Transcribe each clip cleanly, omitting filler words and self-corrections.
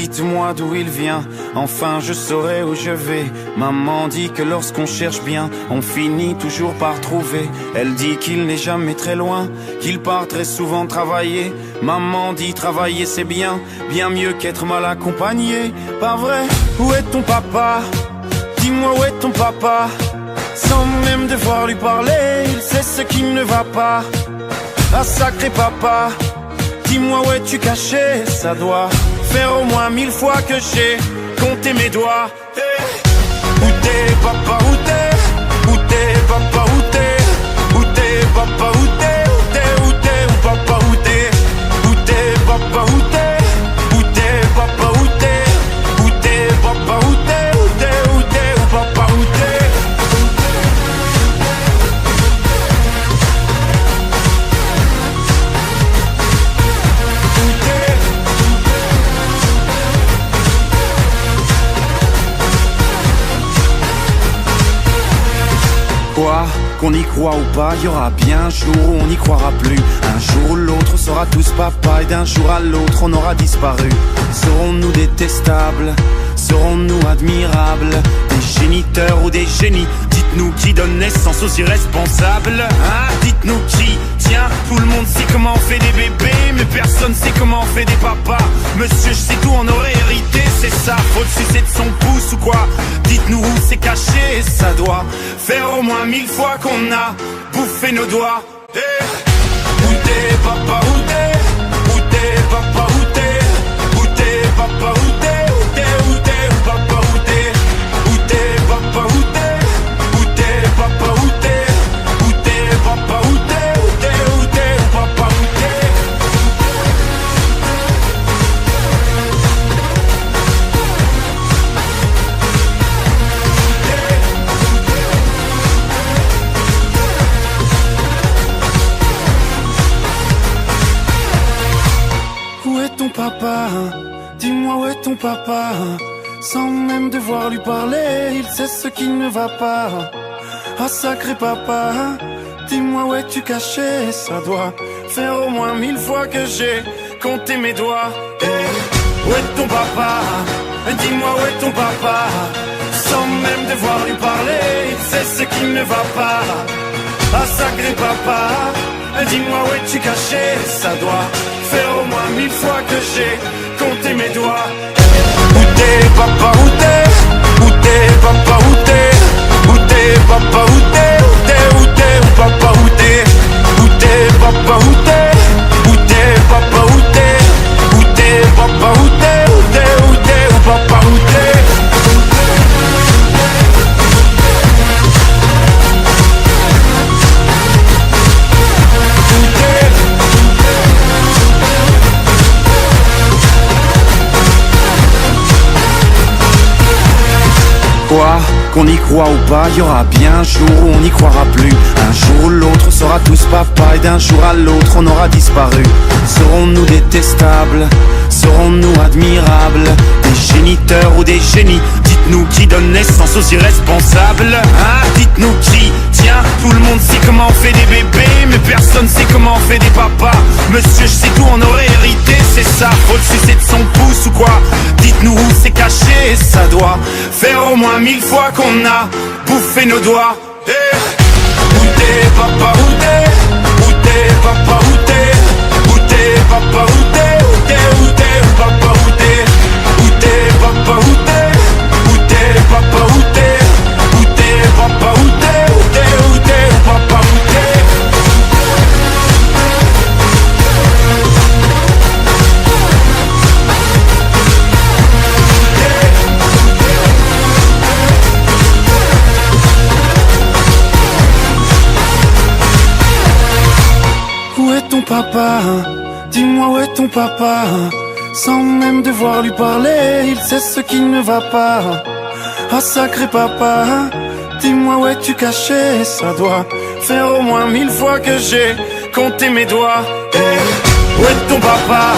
dites-moi d'où il vient, enfin je saurai où je vais. Maman dit que lorsqu'on cherche bien, on finit toujours par trouver. Elle dit qu'il n'est jamais très loin, qu'il part très souvent travailler. Maman dit travailler c'est bien, bien mieux qu'être mal accompagné. Pas vrai? Où est ton papa? Dis-moi où est ton papa? Sans même devoir lui parler, il sait ce qui ne va pas. Ah sacré papa, dis-moi où es-tu caché? Ça doit faire au moins 1000 fois que j'ai compté mes doigts. Hey. Où t'es papa, où t'es? Où t'es papa, où t'es? Où t'es papa, où t'es? Où t'es, où t'es, où papa, où t'es? Où t'es papa, où t'es? Où t'es papa, où t'es? Où t'es papa, où t'es? Où t'es, où t'es, où papa, où t'es? Quoi, qu'on y croit ou pas, y aura bien un jour où on n'y croira plus. Un jour ou l'autre on sera tous papa et d'un jour à l'autre on aura disparu. Serons-nous détestables? Serons-nous admirables? Des géniteurs ou des génies? Dites-nous qui donne naissance aux irresponsables, hein? Dites-nous qui? Tiens, tout le monde sait comment on fait des bébés, mais personne sait comment on fait des papas. Monsieur, je sais tout, on aurait hérité, c'est ça. Faut le sucer de son pouce ou quoi? Dites-nous où c'est caché, ça doit faire au moins 1000 fois qu'on a bouffé nos doigts. Hey. Où t'es papa, où t'es? Où t'es papa, où t'es? Où t'es papa, où t'es? Où t'es, où t'es, où papa, où t'es? Où t'es papa, où t'es? Où t'es papa, où t'es? Où t'es papa, où t'es? Où t'es, où t'es, où papa, où t'es? Où est ton papa? Dis-moi où est ton papa? Sans même devoir lui parler, il sait ce qui ne va pas. Ah sacré papa, dis-moi où es-tu caché? Ça doit faire au moins 1000 fois que j'ai compté mes doigts. Hey. Où est ton papa? Dis-moi où est ton papa? Sans même devoir lui parler, il sait ce qui ne va pas. Ah sacré papa, dis-moi où es-tu caché? Ça doit faire au moins 1000 fois que j'ai compté mes doigts. Où t'es papa, où t'es? Où t'es papa, où t'es? Où t'es papa, où t'es? Où t'es, où t'es, où papa, où t'es? Où t'es papa, où t'es? Où t'es papa, où t'es? Où t'es papa, où t'es? Où t'es, où t'es, où papa, où t'es? Quoi, qu'on y croit ou pas, y aura bien un jour où on n'y croira plus. Un jour ou l'autre on sera tous papa et d'un jour à l'autre on aura disparu. Serons-nous détestables? Serons-nous admirables? Des géniteurs ou des génies? Dites-nous qui donne naissance aux irresponsables, hein? Dites-nous qui? Tiens, tout le monde sait comment on fait des bébés, mais personne sait comment on fait des papas. Monsieur, je sais tout, on aurait hérité, c'est ça. Faut le sucer de son pouce ou quoi? Dites-nous où c'est caché, ça doit faire au moins 1000 fois qu'on a bouffé nos doigts. Hey. Où t'es papa, où t'es? Où t'es papa, où t'es? Où t'es papa, où t'es? Où t'es, où t'es, où papa, où t'es? Où t'es papa, où t'es? Où t'es papa, où t'es? Où t'es papa, où t'es? Où t'es, où t'es, où papa, où t'es? Où est ton papa? Dis-moi où est ton papa? Sans même devoir lui parler, il sait ce qui ne va pas. Ah sacré papa, dis-moi où es-tu caché? Ça doit faire au moins 1000 fois que j'ai compté mes doigts. Hey. Où est ton papa?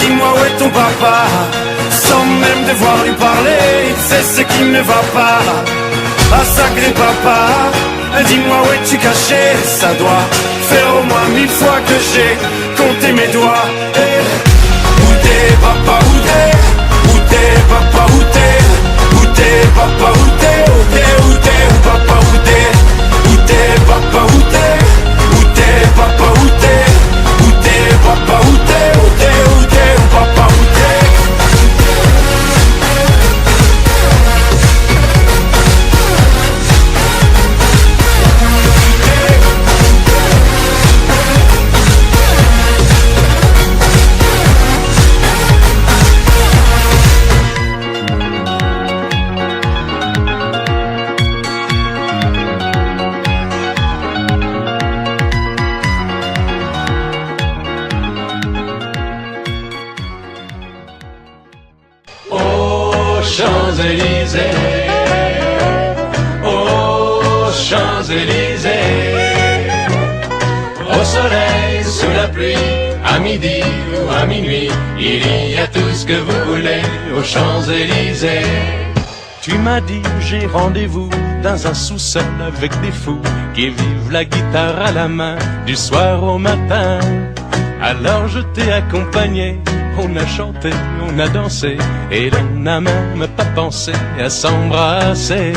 Dis-moi où est ton papa? Sans même devoir lui parler, il sait ce qui ne va pas. Ah sacré papa, dis-moi où es-tu caché? Ça doit faire au moins 1000 fois que j'ai compté mes doigts. Hey. Où t'es papa, où t'es? Champs-Élysées, aux Champs-Élysées, au soleil, sous la pluie, à midi ou à minuit, il y a tout ce que vous voulez aux Champs-Élysées. Tu m'as dit j'ai rendez-vous dans un sous-sol avec des fous qui vivent la guitare à la main du soir au matin. Alors je t'ai accompagné, on a chanté, on a dansé et l'on n'a même pas pensé à s'embrasser.